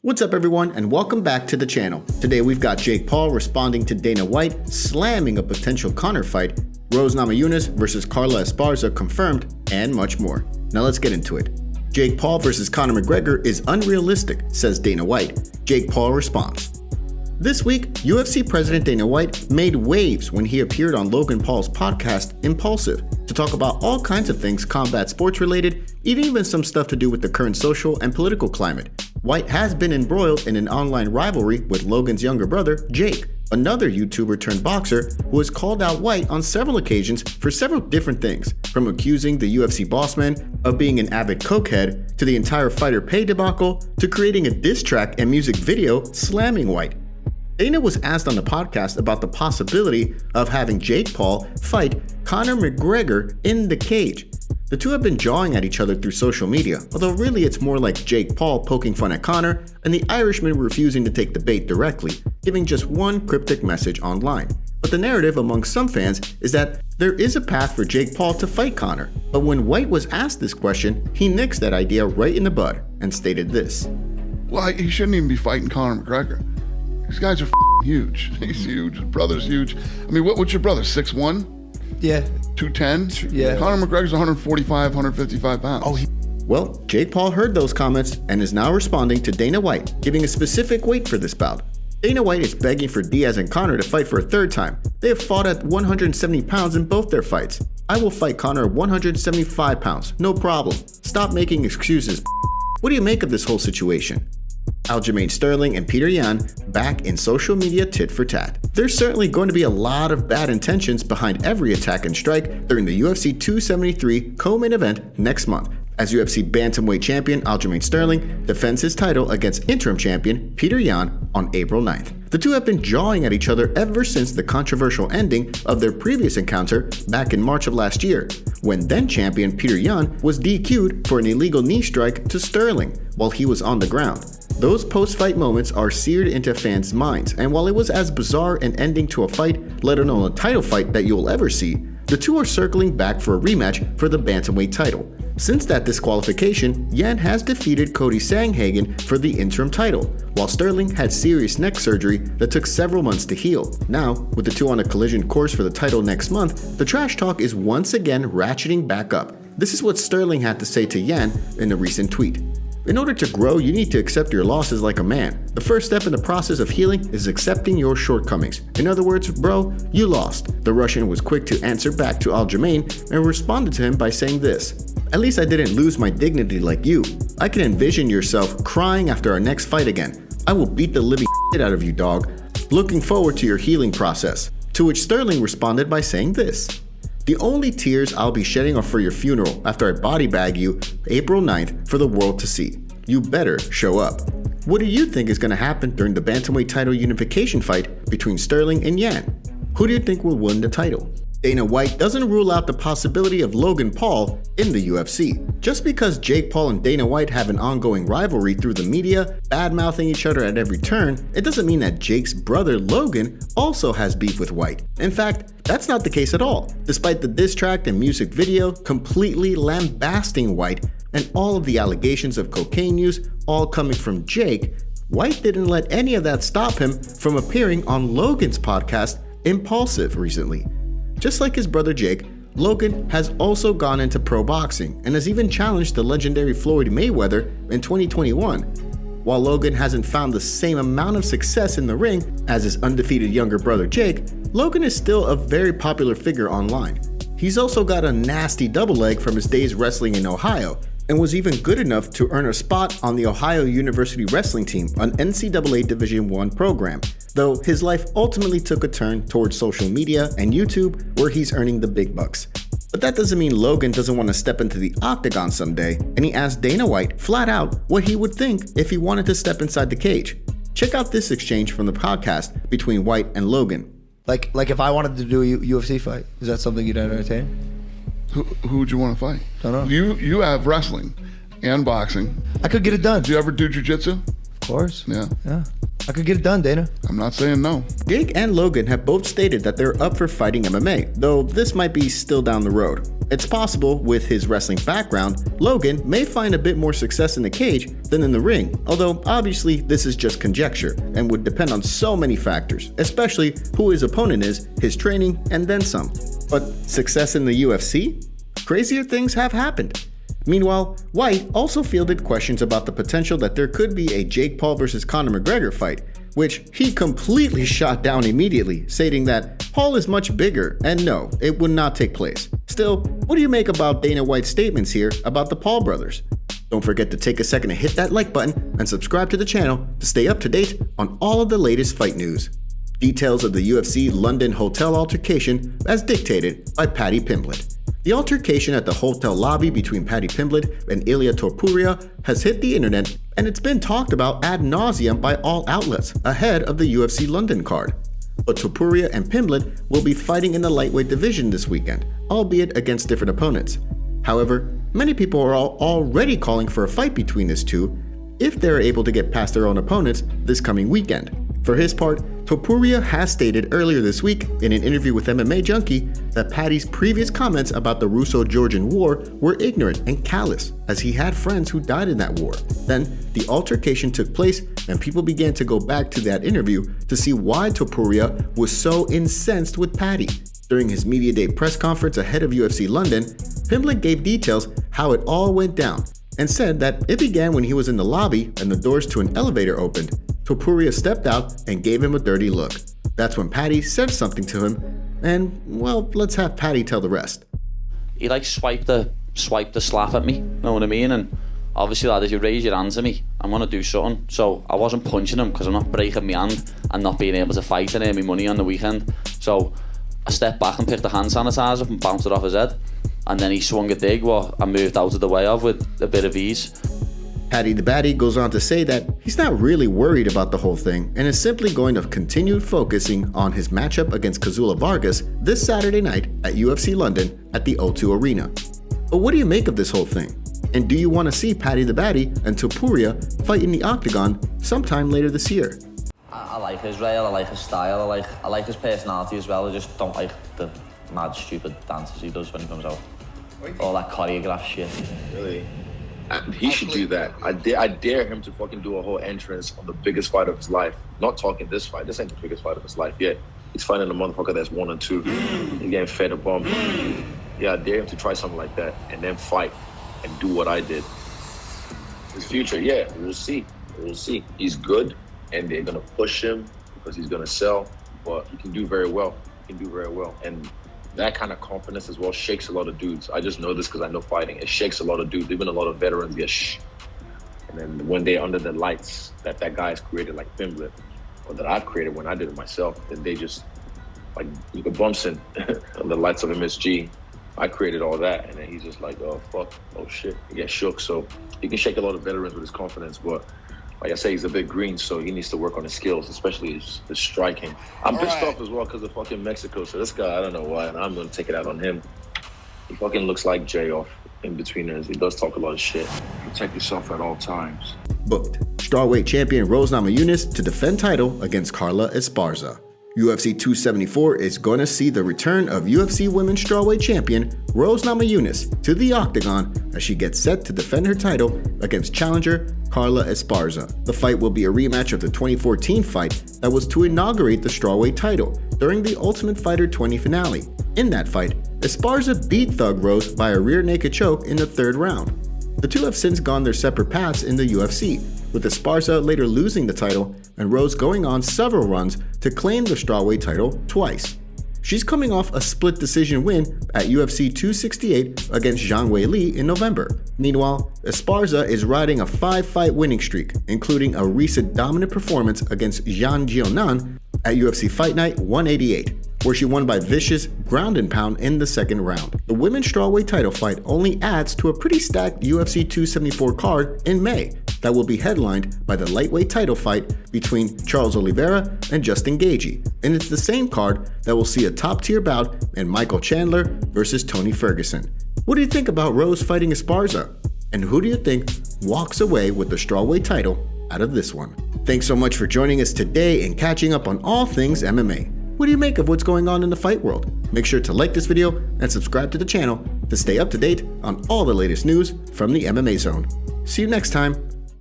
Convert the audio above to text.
What's up everyone, and welcome back to the channel. Today we've got Jake Paul responding to Dana White, slamming a potential Conor fight, Rose Namajunas versus Carla Esparza confirmed, and much more. Now let's get into it. Jake Paul versus Conor McGregor is unrealistic, says Dana White. Jake Paul responds. This week, UFC President Dana White made waves when he appeared on Logan Paul's podcast, Impulsive, to talk about all kinds of things combat sports related, even some stuff to do with the current social and political climate. White has been embroiled in an online rivalry with Logan's younger brother, Jake, another YouTuber turned boxer who has called out White on several occasions for several different things, from accusing the UFC bossman of being an avid cokehead, to the entire fighter pay debacle, to creating a diss track and music video slamming White. Dana was asked on the podcast about the possibility of having Jake Paul fight Conor McGregor in the cage. The two have been jawing at each other through social media, although really it's more like Jake Paul poking fun at Conor and the Irishman refusing to take the bait directly, giving just one cryptic message online. But the narrative among some fans is that there is a path for Jake Paul to fight Conor, but when White was asked this question, he nixed that idea right in the bud and stated this. Well, he shouldn't even be fighting Conor McGregor. These guys are huge. He's huge. His brother's huge. I mean, what's your brother, 6'1"? Yeah. 210? Yeah. Conor McGregor's 145, 155 pounds. Oh, Well, Jake Paul heard those comments and is now responding to Dana White, giving a specific weight for this bout. Dana White is begging for Diaz and Conor to fight for a third time. They have fought at 170 pounds in both their fights. I will fight Conor at 175 pounds, no problem. Stop making excuses. What do you make of this whole situation? Aljamain Sterling and Peter Yan back in social media tit for tat. There's certainly going to be a lot of bad intentions behind every attack and strike during the UFC 273 co-main event next month, as UFC Bantamweight champion Aljamain Sterling defends his title against interim champion Peter Yan on April 9th. The two have been jawing at each other ever since the controversial ending of their previous encounter back in March of last year, when then champion Peter Yan was DQ'd for an illegal knee strike to Sterling while he was on the ground. Those post-fight moments are seared into fans' minds, and while it was as bizarre an ending to a fight, let alone a title fight, that you'll ever see, the two are circling back for a rematch for the Bantamweight title. Since that disqualification, Yan has defeated Cody Sandhagen for the interim title, while Sterling had serious neck surgery that took several months to heal. Now, with the two on a collision course for the title next month, the trash talk is once again ratcheting back up. This is what Sterling had to say to Yan in a recent tweet. In order to grow, you need to accept your losses like a man. The first step in the process of healing is accepting your shortcomings. In other words, bro, you lost. The Russian was quick to answer back to Aljamain and responded to him by saying this. At least I didn't lose my dignity like you. I can envision yourself crying after our next fight again. I will beat the living shit out of you, dog. Looking forward to your healing process. To which Sterling responded by saying this. The only tears I'll be shedding are for your funeral after I body bag you April 9th for the world to see. You better show up. What do you think is going to happen during the Bantamweight title unification fight between Sterling and Yan? Who do you think will win the title? Dana White doesn't rule out the possibility of Logan Paul in the UFC. Just because Jake Paul and Dana White have an ongoing rivalry through the media, bad-mouthing each other at every turn, it doesn't mean that Jake's brother Logan also has beef with White. In fact, that's not the case at all, despite the diss track and music video completely lambasting White and all of the allegations of cocaine use all coming from Jake. White didn't let any of that stop him from appearing on Logan's podcast, Impulsive, recently. Just like his brother Jake, Logan has also gone into pro boxing and has even challenged the legendary Floyd Mayweather in 2021. While Logan hasn't found the same amount of success in the ring as his undefeated younger brother Jake, Logan is still a very popular figure online. He's also got a nasty double leg from his days wrestling in Ohio, and was even good enough to earn a spot on the Ohio University wrestling team, an NCAA Division I program, though his life ultimately took a turn towards social media and YouTube, where he's earning the big bucks. But that doesn't mean Logan doesn't want to step into the octagon someday, and he asked Dana White flat out what he would think if he wanted to step inside the cage. Check out this exchange from the podcast between White and Logan. Like if I wanted to do a UFC fight, is that something you'd entertain? Who would you want to fight? Don't know. You have wrestling and boxing. I could get it done. Do you ever do jiu-jitsu? Of course. Yeah. I could get it done, Dana. I'm not saying no. Jake and Logan have both stated that they're up for fighting MMA, though this might be still down the road. It's possible, with his wrestling background, Logan may find a bit more success in the cage than in the ring, although obviously this is just conjecture and would depend on so many factors, especially who his opponent is, his training, and then some. But success in the UFC? Crazier things have happened. Meanwhile, White also fielded questions about the potential that there could be a Jake Paul vs. Conor McGregor fight, which he completely shot down immediately, stating that Paul is much bigger and no, it would not take place. Still, what do you make about Dana White's statements here about the Paul brothers? Don't forget to take a second to hit that like button and subscribe to the channel to stay up to date on all of the latest fight news. Details of the UFC London hotel altercation as dictated by Paddy Pimblett. The altercation at the hotel lobby between Paddy Pimblett and Ilia Topuria has hit the internet, and it's been talked about ad nauseum by all outlets ahead of the UFC London card. But Topuria and Pimblett will be fighting in the lightweight division this weekend, albeit against different opponents. However, many people are already calling for a fight between these two if they're able to get past their own opponents this coming weekend. For his part, Topuria has stated earlier this week in an interview with MMA Junkie that Paddy's previous comments about the Russo-Georgian War were ignorant and callous, as he had friends who died in that war. Then, the altercation took place and people began to go back to that interview to see why Topuria was so incensed with Paddy. During his media day press conference ahead of UFC London, Pimblett gave details how it all went down and said that it began when he was in the lobby and the doors to an elevator opened. Topuria stepped out and gave him a dirty look. That's when Paddy said something to him, and well, let's have Paddy tell the rest. He like swiped the slap at me, know what I mean? And obviously, lad, if you raise your hands at me, I'm gonna do something. So I wasn't punching him because I'm not breaking my hand and not being able to fight and earn me money on the weekend. So I stepped back and picked the hand sanitizer up and bounced it off his head. And then he swung a dig what I moved out of the way of with a bit of ease. Paddy the Baddy goes on to say that he's not really worried about the whole thing and is simply going to continue focusing on his matchup against Kazula Vargas this Saturday night at UFC London at the O2 Arena. But what do you make of this whole thing? And do you want to see Paddy the Baddy and Topuria fight in the octagon sometime later this year? I like Israel, I like his style, I like his personality as well. I just don't like the mad stupid dances he does when he comes out. All that choreographed shit. Really? He should do that. I dare him to fucking do a whole entrance on the biggest fight of his life. Not talking this fight. This ain't the biggest fight of his life yet. He's fighting a motherfucker that's 1 and 2. He's getting fed a bump. Yeah, I dare him to try something like that and then fight and do what I did. His future, yeah, we'll see. We'll see. He's good and they're gonna push him because he's gonna sell, but he can do very well. He can do very well. And that kind of confidence as well shakes a lot of dudes. I just know this because I know fighting. It shakes a lot of dudes. Even a lot of veterans get shh. And then when they're under the lights that guy has created, like Pimblett, or that I've created when I did it myself, then they just, like, you could bump in on the lights of MSG. I created all that, and then he's just like, oh, fuck, oh, shit. He gets shook. So he can shake a lot of veterans with his confidence, but like I say, he's a bit green, so he needs to work on his skills, especially his striking. I'm pissed off as well because of fucking Mexico. So this guy, I don't know why, and I'm going to take it out on him. He fucking looks like Jay off in-betweeners. He does talk a lot of shit. Protect yourself at all times. Booked. Strawweight champion Rose Namajunas to defend title against Carla Esparza. UFC 274 is going to see the return of UFC Women's Strawweight champion Rose Namajunas to the octagon as she gets set to defend her title against challenger Carla Esparza. The fight will be a rematch of the 2014 fight that was to inaugurate the Strawweight title during the Ultimate Fighter 20 finale. In that fight, Esparza beat Thug Rose by a rear naked choke in the 3rd round. The two have since gone their separate paths in the UFC, with Esparza later losing the title and Rose going on several runs to claim the Strawweight title twice. She's coming off a split decision win at UFC 268 against Zhang Weili in November. Meanwhile, Esparza is riding a 5-fight winning streak, including a recent dominant performance against Zhang Jianan at UFC Fight Night 188, where she won by vicious ground and pound in the 2nd round. The women's Strawweight title fight only adds to a pretty stacked UFC 274 card in May that will be headlined by the lightweight title fight between Charles Oliveira and Justin Gaethje, and it's the same card that will see a top-tier bout in Michael Chandler versus Tony Ferguson. What do you think about Rose fighting Esparza? And who do you think walks away with the Strawweight title out of this one. Thanks so much for joining us today and catching up on all things MMA. What do you make of what's going on in the fight world? Make sure to like this video and subscribe to the channel to stay up to date on all the latest news from the MMA zone. See you next time.